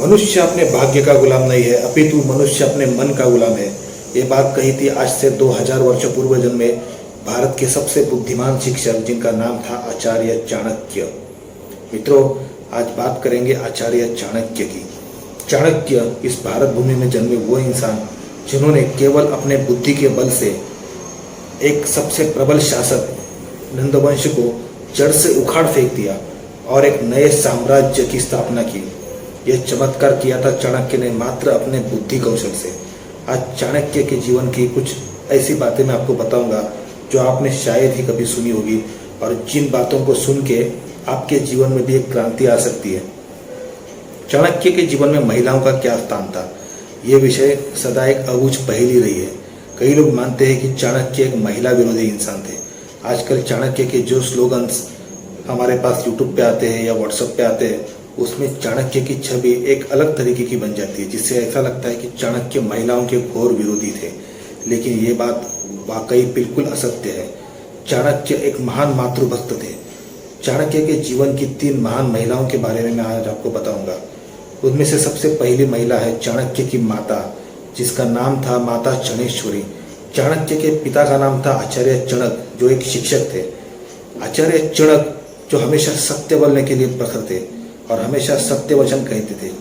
मनुष्य अपने भाग्य का गुलाम नहीं है, अपितु मनुष्य अपने मन का गुलाम है। ये बात कही थी आज से 2000 वर्ष पूर्व जन्मे भारत के सबसे बुद्धिमान शिक्षक, जिनका नाम था आचार्य चाणक्य। मित्रों, आज बात करेंगे आचार्य चाणक्य की। चाणक्य इस भारत भूमि में जन्मे वो इंसान जिन्होंने केवल अपने बुद्धि के बल से एक सबसे प्रबल शासक नंदवंश को जड़ से उखाड़ फेंक दिया और एक नए साम्राज्य की स्थापना की। यह चमत्कार किया था चाणक्य ने मात्र अपने बुद्धि कौशल से। आज चाणक्य के जीवन की कुछ ऐसी बातें मैं आपको बताऊंगा जो आपने शायद ही कभी सुनी होगी, और जिन बातों को सुन के आपके जीवन में भी एक क्रांति आ सकती है। चाणक्य के जीवन में महिलाओं का क्या स्थान था, ये विषय सदा एक अबूझ पहेली रही है। कई लोग मानते हैं कि चाणक्य एक महिला विरोधी इंसान थे। आजकल चाणक्य के जो स्लोगन्स हमारे पास यूट्यूब पे आते हैं या व्हाट्सएप पे आते हैं, उसमें चाणक्य की छवि एक अलग तरीके की बन जाती है, जिससे ऐसा लगता है कि चाणक्य महिलाओं के घोर विरोधी थे। लेकिन ये बात वाकई बिल्कुल असत्य है। चाणक्य एक महान मातृभक्त थे। चाणक्य के जीवन की 3 महान महिलाओं के बारे में मैं आज आपको बताऊंगा। उनमें से सबसे पहली महिला है चाणक्य की माता, जिसका नाम था माता चणेश्वरी। चाणक्य के पिता का नाम था आचार्य चणक, जो एक शिक्षक थे। आचार्य चणक जो हमेशा सत्य बोलने के लिए प्रखर थे और हमेशा सत्य वचन कहते थे।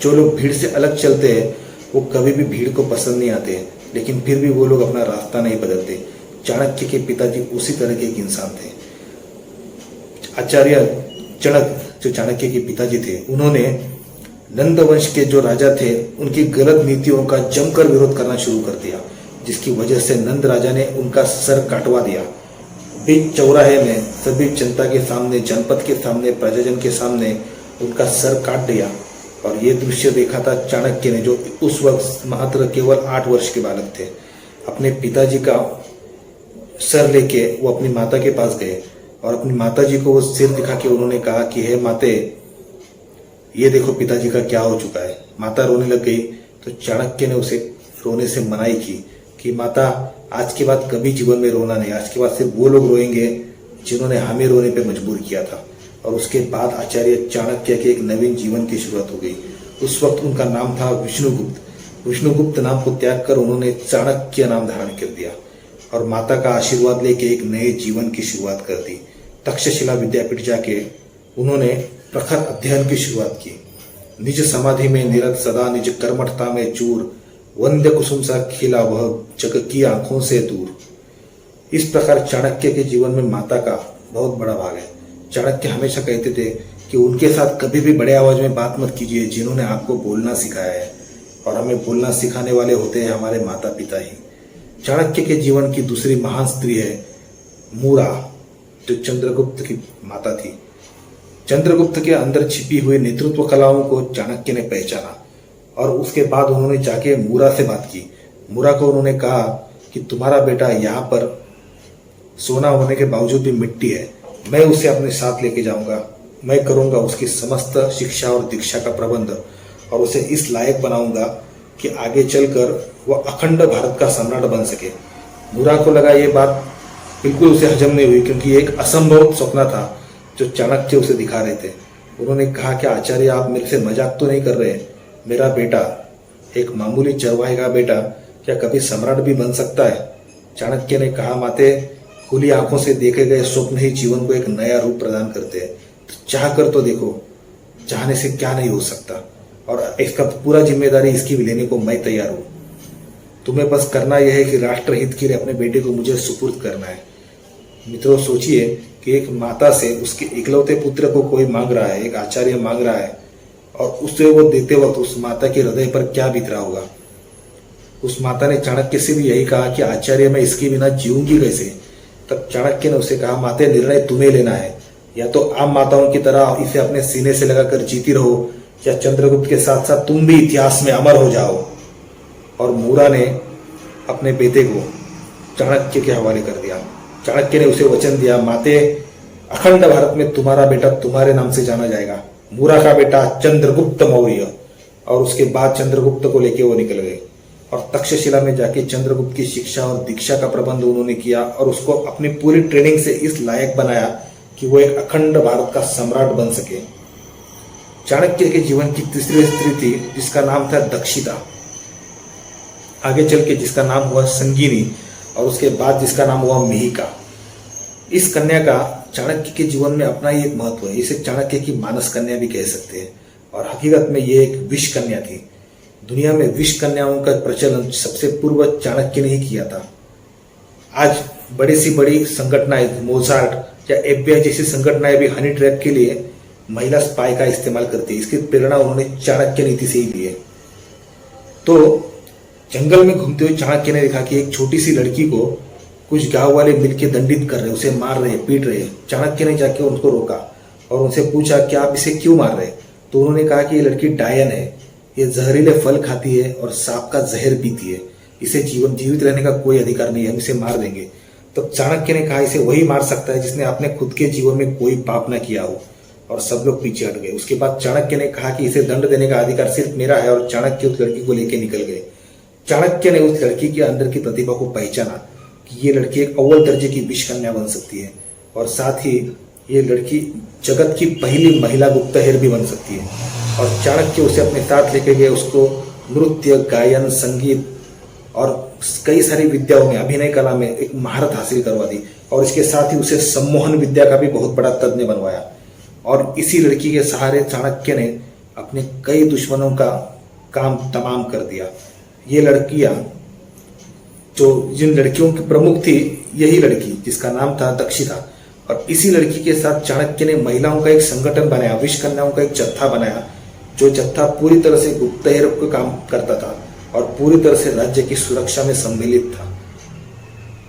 जो लोग भीड़ से अलग चलते हैं वो कभी भी भीड़ को पसंद नहीं आते, लेकिन फिर भी वो लोग अपना रास्ता नहीं बदलते। चाणक्य के पिताजी उसी तरह के एक इंसान थे। आचार्य चणक जो चाणक्य के पिताजी थे, उन्होंने नंद वंश के जो राजा थे उनकी गलत नीतियों का जमकर विरोध करना शुरू कर दिया, जिसकी वजह से नंद राजा ने उनका सर काटवा दिया। बीच चौराहे में सभी जनता के सामने, जनपद के सामने, प्रजाजन के सामने उनका सर काट दिया। और ये दृश्य देखा था चाणक्य ने, जो उस वक्त मात्र केवल 8 वर्ष के बालक थे। अपने पिताजी का सर लेके वो अपनी माता के पास गए और अपनी माताजी को वो सिर दिखा के उन्होंने कहा कि हे माते, ये देखो पिताजी का क्या हो चुका है। माता रोने लग गई तो चाणक्य ने उसे रोने से मनाई की कि माता, आज के बाद कभी जीवन में रोना नहीं। आज के बाद सिर्फ वो लोग रोएंगे जिन्होंने हमें रोने पे मजबूर किया था। और उसके बाद आचार्य चाणक्य के एक नवीन जीवन की शुरुआत हो गई। उस वक्त उनका नाम था विष्णुगुप्त। विष्णुगुप्त नाम को त्याग कर उन्होंने चाणक्य नाम धारण कर दिया और माता का आशीर्वाद लेके एक नए जीवन की शुरुआत कर दी। तक्षशिला विद्यापीठ जाके उन्होंने प्रखर अध्ययन की शुरुआत की। निज समाधि में निरत सदा, निज कर्मठता में चूर, वंद्य कुसुम सा खिला वह जग की आंखों से दूर। इस प्रकार चाणक्य के जीवन में माता का बहुत बड़ा भाग है। चाणक्य हमेशा कहते थे कि उनके साथ कभी भी बड़े आवाज में बात मत कीजिए, जिन्होंने आपको बोलना सिखाया है। और हमें बोलना सिखाने वाले होते हैं हमारे माता पिता ही। चाणक्य के जीवन की दूसरी महान स्त्री है मूरा, जो चंद्रगुप्त की माता थी। चंद्रगुप्त के अंदर छिपी हुई नेतृत्व कलाओं को चाणक्य ने पहचाना और उसके बाद उन्होंने जाके मूरा से बात की। मूरा को उन्होंने कहा कि तुम्हारा बेटा यहाँ पर सोना होने के बावजूद भी मिट्टी है, मैं उसे अपने साथ लेके जाऊंगा। मैं करूंगा उसकी समस्त शिक्षा और दीक्षा का प्रबंध और उसे इस लायक बनाऊंगा कि आगे चलकर वह अखंड भारत का सम्राट बन सके। मूरा को लगा ये बात बिल्कुल उसे हजम नहीं हुई, क्योंकि ये एक असंभव सपना था जो चाणक्य उसे दिखा रहे थे। उन्होंने कहा कि आचार्य, आप मेरे से मजाक तो नहीं कर रहे? मेरा बेटा, एक मामूली चरवाहे का बेटा, क्या कभी सम्राट भी बन सकता है? चाणक्य ने कहा, माते, खुली आंखों से देखे गए स्वप्न ही जीवन को एक नया रूप प्रदान करते हैं। तो चाह कर तो देखो, चाहने से क्या नहीं हो सकता। और इसका पूरा जिम्मेदारी इसकी भी लेने को मैं तैयार हूं। तुम्हें बस करना यह है कि राष्ट्र हित के लिए अपने बेटे को मुझे सुपुर्द करना है। मित्रों, सोचिए कि एक माता से उसके इकलौते पुत्र को कोई मांग रहा है, एक आचार्य मांग रहा है, और उसे वो देते वक्त उस माता के हृदय पर क्या बीत रहा होगा। उस माता ने चाणक्य से भी यही कहा कि आचार्य, मैं इसके बिना जीऊंगी कैसे? तब चाणक्य ने उसे कहा, माते, निर्णय तुम्हें लेना है। या तो आम माताओं की तरह इसे अपने सीने से लगाकर जीती रहो, या चंद्रगुप्त के साथ साथ तुम भी इतिहास में अमर हो जाओ। और मूरा ने अपने बेटे को चाणक्य के हवाले कर दिया। चाणक्य ने उसे वचन दिया, माते, अखंड भारत में तुम्हारा बेटा तुम्हारे नाम से जाना जाएगा। मूरा का बेटा चंद्रगुप्त मौर्य। और उसके बाद चंद्रगुप्त को लेके वो निकल गए और तक्षशिला में जाके चंद्रगुप्त की शिक्षा और दीक्षा का प्रबंध उन्होंने किया और उसको अपनी पूरी ट्रेनिंग से इस लायक बनाया कि वो एक अखंड भारत का सम्राट बन सके। चाणक्य के जीवन की तीसरी स्त्री थी जिसका नाम था दक्षिता, आगे चल के जिसका नाम हुआ संगीनी और उसके बाद जिसका नाम हुआ मिहिका। इस कन्या का चाणक्य के जीवन में अपना ही एक महत्व है, इसे चाणक्य की मानस कन्या भी कह सकते हैं। और हकीकत में ये एक विष कन्या थी। दुनिया में विष कन्याओं का प्रचलन सबसे पूर्व चाणक्य ने ही किया था। आज बड़ी सी बड़ी संगठनाएं मोजार्ट या FBI जैसी संगठनाएं भी हनी ट्रैप के लिए महिला स्पाई का इस्तेमाल करती है। इसकी प्रेरणा उन्होंने चाणक्य नीति से ही ली है। तो जंगल में घूमते हुए चाणक्य ने देखा कि एक छोटी सी लड़की को कुछ गांव वाले मिलकर दंडित कर रहे, उसे मार रहे, पीट रहे। चाणक्य ने जाके उनको रोका और उनसे पूछा कि आप इसे क्यों मार रहे? तो उन्होंने कहा कि ये लड़की डायन है, ये जहरीले फल खाती है और सांप का जहर पीती है, इसे जीवित रहने का कोई अधिकार नहीं है, हम इसे मार देंगे। तो चाणक्य ने कहा इसे वही मार सकता है जिसने अपने खुद के जीवन में कोई पाप न किया हो। और सब लोग पीछे हट गए। उसके बाद चाणक्य ने कहा कि इसे दंड देने का अधिकार सिर्फ मेरा है और चाणक्य उस लड़की को लेकर निकल गए। चाणक्य ने उस लड़की के अंदर की प्रतिभा को पहचाना कि ये लड़की एक अव्वल दर्जे की विष कन्या बन सकती है और साथ ही ये लड़की जगत की पहली महिला गुप्तहेर भी बन सकती है। और चाणक्य उसे अपने साथ लेके गए, उसको नृत्य, गायन, संगीत और कई सारी विद्याओं में, अभिनय कला में एक महारत हासिल करवा दी। और इसके साथ ही उसे सम्मोहन विद्या का भी बहुत बड़ा तज्ञ बनवाया। और इसी लड़की के सहारे चाणक्य ने अपने कई दुश्मनों का काम तमाम कर दिया। ये लड़कियां, जो जिन लड़कियों की प्रमुख थी, यही लड़की जिसका नाम था दक्षिता। और इसी लड़की के साथ चाणक्य ने महिलाओं का एक संगठन बनाया, विष कन्याओं का एक जत्था बनाया, जो जत्था पूरी तरह से गुप्तहेर का काम करता था और पूरी तरह से राज्य की सुरक्षा में सम्मिलित था।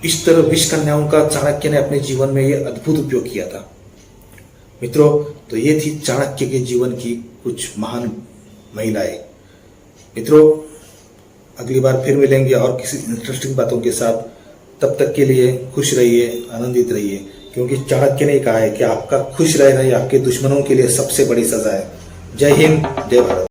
इस तरह विष कन्याओं का चाणक्य ने अपने जीवन में ये अद्भुत उपयोग किया था। मित्रों, तो ये थी चाणक्य के जीवन की कुछ महान महिलाएं। मित्रों, अगली बार फिर मिलेंगे और किसी इंटरेस्टिंग बातों के साथ। तब तक के लिए खुश रहिए, आनंदित रहिए, क्योंकि चाणक्य ने कहा है कि आपका खुश रहना ही आपके दुश्मनों के लिए सबसे बड़ी सजा है। जय हिंद, जय भारत।